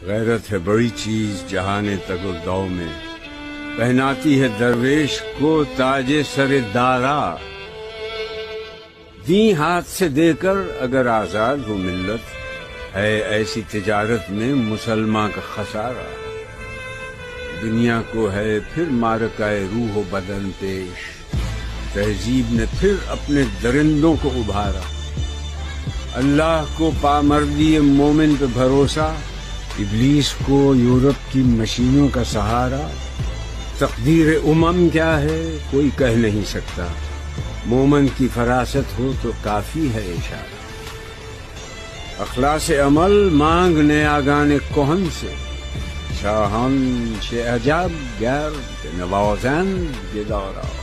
غیرت ہے بڑی چیز جہان تگ و دو میں، پہناتی ہے درویش کو تاج سر دارا۔ دیں ہاتھ سے دے کر اگر آزاد ہو ملت، ہے ایسی تجارت میں مسلمان کا خسارہ۔ دنیا کو ہے پھر معرکہ روح و بدن پیش، تہذیب نے پھر اپنے درندوں کو ابھارا۔ اللہ کو پامردی مومن پہ بھروسہ، ابلیس کو یورپ کی مشینوں کا سہارا۔ تقدیر امم کیا ہے کوئی کہہ نہیں سکتا، مومن کی فراست ہو تو کافی ہے اشارہ۔ اخلاص عمل مانگ نیاگان کہن سے، شاہان چه عجب گر که نوازند گدارا۔